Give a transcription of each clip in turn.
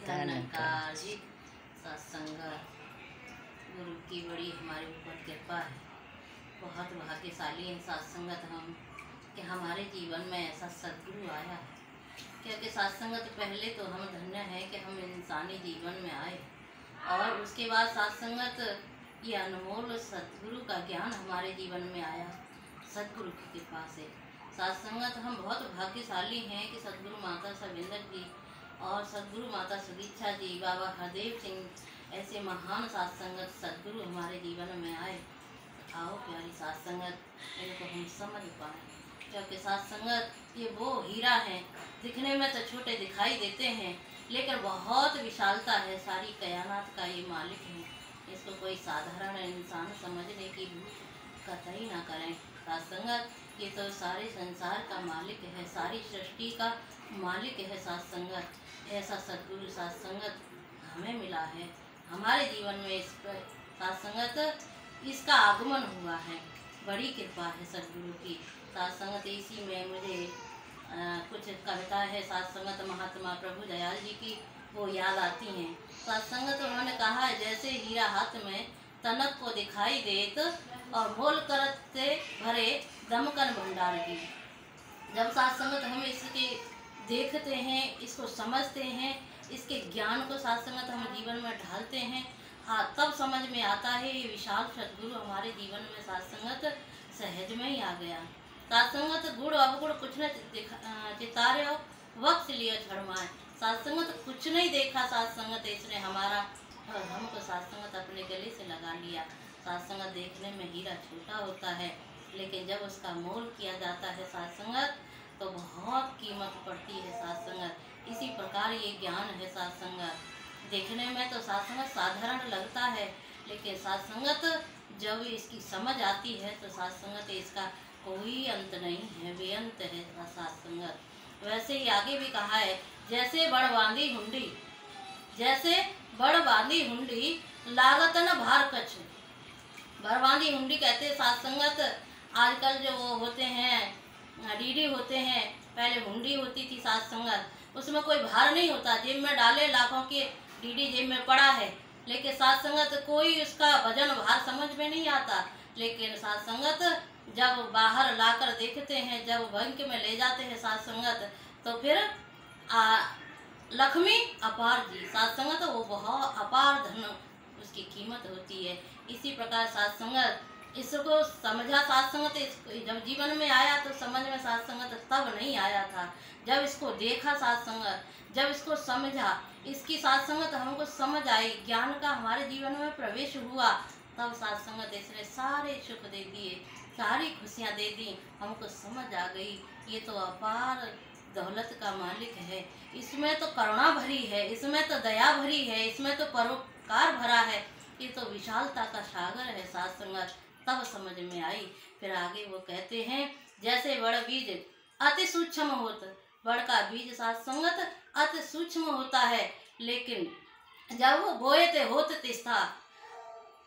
धन का जी। सत्संग गुरु की बड़ी हमारे ऊपर कृपा है। बहुत भाग्यशाली है सत्संगत हम कि हमारे जीवन में ऐसा सद्गुरु आया है। क्योंकि सत्संगत पहले तो हम धन्य है कि हम इंसानी जीवन में आए और उसके बाद सत्संगत ये अनमोल सद्गुरु का ज्ञान हमारे जीवन में आया सद्गुरु की कृपा से। सत्संगत हम बहुत भाग्यशाली हैं कि सद्गुरु माता सविंदर जी और सद्गुरु माता सुदीक्षा जी, बाबा हरदेव सिंह ऐसे महान सत्संगत सद्गुरु हमारे जीवन में आए। आओ प्यारी सत्संगत इनको हम समझ पाएँ, क्योंकि सत्संगत ये वो हीरा है, दिखने में तो छोटे दिखाई देते हैं लेकिन बहुत विशालता है। सारी कायनात का ये मालिक है, इसको कोई साधारण इंसान समझने की कतई ना करें। सत्संगत ये तो सारे संसार का मालिक है, सारी सृष्टि का मालिक है सत्संगत। ऐसा सद्गुरु सत्संगत हमें मिला है हमारे जीवन में। इस पर सत्संगत इसका आगमन हुआ है, बड़ी कृपा है सद्गुरु की। सत्संगत इसी में मुझे कुछ कविता है सत्संगत महात्मा प्रभु दयाल जी की वो याद आती हैं। सत्संगत उन्होंने कहा है, जैसे हीरा हाथ में तनक को दिखाई देत और मोल करत से भरे दमकन भंडार की। जब सत्संगत हम इसके देखते हैं, इसको समझते हैं, इसके ज्ञान को सत्संगत हम जीवन में ढालते हैं, हाँ तब समझ में आता है ये विशाल सद्गुरु हमारे जीवन में सत्संगत सहज में ही आ गया। सत्संगत गुड़ अवगुड़ कुछ न चितारे हो वक्त लिया छड़माए। सत्संगत कुछ नहीं देखा सत्संगत इसने हमारा और हमको सत्संगत अपने गले से लगा लिया। सत्संगत देखने में हीरा छोटा होता है लेकिन जब उसका मोल किया जाता है सत्संगत तो बहुत कीमत पड़ती है सत्संगत। इसी प्रकार ये ज्ञान है सत्संगत। देखने में तो सत्संगत साधारण लगता है लेकिन सत्संगत जब इसकी समझ आती है तो सत्संगत इसका कोई अंत नहीं है, बेअंत है सत्संगत। वैसे ही आगे भी कहा है, जैसे बड़ बांधी हुंडी, जैसे बड़ बांधी हुंडी लागत न भार कछ। बड़ बांधी हुंडी कहते हैं सत्संगत। आजकल जो वो होते हैं डीडी होते हैं, पहले हुंडी होती थी सत्संगत, उसमें कोई भार नहीं होता, जेब में डाले लाखों के डीडी जेब में पड़ा है लेकिन सत्संगत कोई उसका वजन भार समझ में नहीं आता। लेकिन सत्संगत जब बाहर लाकर देखते हैं, जब बैंक में ले जाते हैं सत्संगत तो फिर लक्ष्मी अपार जी। सत्संगत वो बहुत अपार धन उसकी कीमत होती है। इसी प्रकार सत्संगत इसको समझा सत्संगत जब जीवन में आया तो समझ में सत्संगत तब नहीं आया था, जब इसको देखा सत्संगत, जब इसको समझा, इसकी सत्संगत हमको समझ आई, ज्ञान का हमारे जीवन में प्रवेश हुआ, तब सत्संगत इसने सारे सुख दे दिए, सारी खुशियाँ दे दी, हमको समझ आ गई ये तो अपार दौलत का मालिक है, इसमें तो करुणा भरी है, इसमें तो दया भरी है, इसमें तो परोपकार भरा है, ये तो विशालता का सागर है सत्संगत। तब समझ में आई। फिर आगे वो कहते हैं, जैसे बड़ बीज अति सूक्ष्म होता, बड़ का बीज सत्संगत अति सूक्ष्म होता है लेकिन जब वो बोए थे होत तिस्था।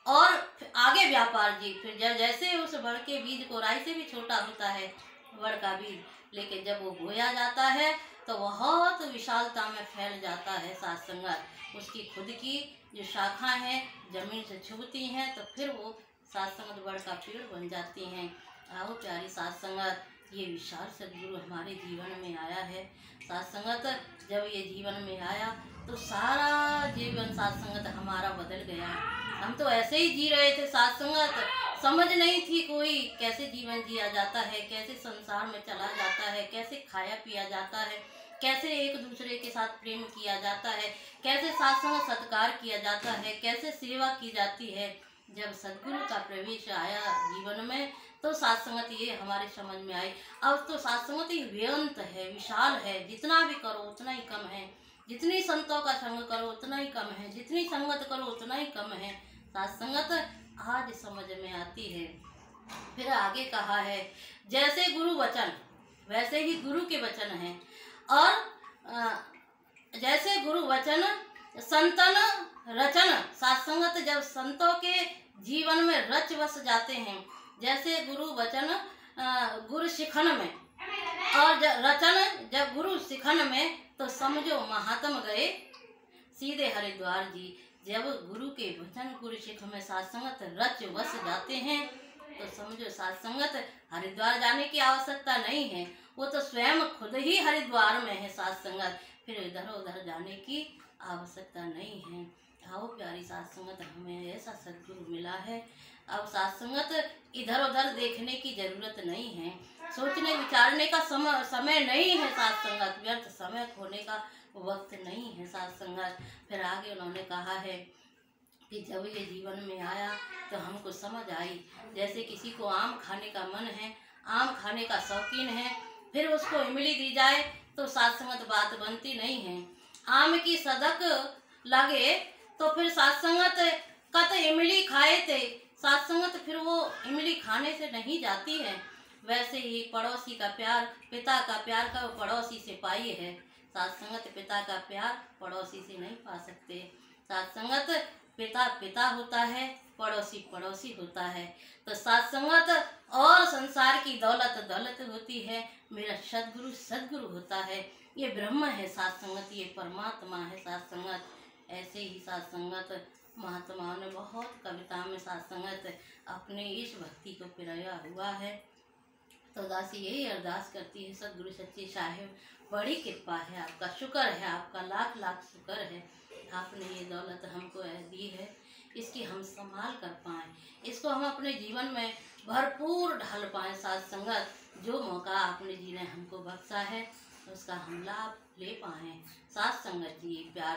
और आगे व्यापार जी, फिर जब जैसे उस बड़ के बीज को राई से भी छोटा होता है बड़ का बीज, लेकिन जब वो बोया जाता है तो बहुत विशालता में फैल जाता है सत्संगत। उसकी खुद की जो शाखा है जमीन से छुपती हैं तो फिर वो सत्संगत बड़ का पेड़ बन जाती हैं। आओ प्यारी सत्संगत, ये विशाल सद्गुरु हमारे जीवन में आया है। सत्संगत जब ये जीवन में आया तो सारा जीवन सत्संगत हमारा बदल गया। हम तो ऐसे ही जी रहे थे सत्संगत, समझ नहीं थी कोई कैसे जीवन जिया जाता है, कैसे संसार में चला जाता है, कैसे खाया पिया जाता है, कैसे एक दूसरे के साथ प्रेम किया जाता है, कैसे सत्संग सत्कार किया जाता है, कैसे सेवा की जाती है। जब सद्गुरु का प्रवेश आया जीवन में तो सत्संगत ये हमारे समझ में आई। अब तो सत्संगत ही बेअंत है, विशाल है, जितना भी करो उतना ही कम है, जितनी संतों का संग करो उतना ही कम है, जितनी संगत करो उतना ही कम है। सत्संगत आज समझ में आती है। फिर आगे कहा है, जैसे गुरु वचन वैसे ही गुरु के वचन हैं और जैसे गुरु वचन संतन रचन। सत्संगत जब संतों के जीवन में रच बस जाते हैं, जैसे गुरु वचन गुरु शिखन में और रचन जब गुरु शिखन में तो समझो महात्म गए सीधे हरिद्वार जी। जब गुरु के वचन गुरु शिख में साथ संगत रच बस जाते हैं तो समझो साथ संगत हरिद्वार जाने की आवश्यकता नहीं है, वो तो स्वयं खुद ही हरिद्वार में है साथ संगत, फिर इधर उधर जाने की आवश्यकता नहीं है। आओ प्यारी साथ संगत, हमें ऐसा सद्गुरु मिला है, अब साथ संगत इधर उधर देखने की जरूरत नहीं है, सोचने विचारने का समय नहीं है साथ संगत, व्यर्थ समय खोने का वक्त नहीं है साथ संगत। फिर आगे उन्होंने कहा है कि जब ये जीवन में आया तो हमको समझ आई, जैसे किसी को आम खाने का मन है, आम खाने का शौकीन है, फिर उसको इमली दी जाए तो साथ संगत बात बनती नहीं है। आम की सदक लगे तो फिर साथ संगत कत इमली खाए थे, साथ संगत फिर वो इमली खाने से नहीं जाती है। वैसे ही पड़ोसी का प्यार, पिता का प्यार का पड़ोसी से पाई है, साथ संगत पिता का प्यार पड़ोसी से नहीं पा सकते। साथ संगत पिता पिता होता है, पड़ोसी पड़ोसी होता है। तो साथ संगत और संसार की दौलत दौलत होती है, मेरा सद्गुरु सद्गुरु होता है, ये ब्रह्म है साथ संगत, ये परमात्मा है साथ संगत। ऐसे ही साथ संगत महात्माओं ने बहुत कविता में साथ संगत अपने इस भक्ति को पिराया हुआ है। तो दासी यही अरदास करती है, सद्गुरु सच्चे साहिब बड़ी कृपा है आपका, शुक्र है आपका, लाख लाख शुक्र है, आपने ये दौलत हमको दी है, इसकी हम संभाल कर पाएँ, इसको हम अपने जीवन में भरपूर ढाल पाएँ साथ संगत। जो मौका आपने जी ने हमको बख्शा है उसका हम लाभ ले पाएँ। साथ संगत जी प्यार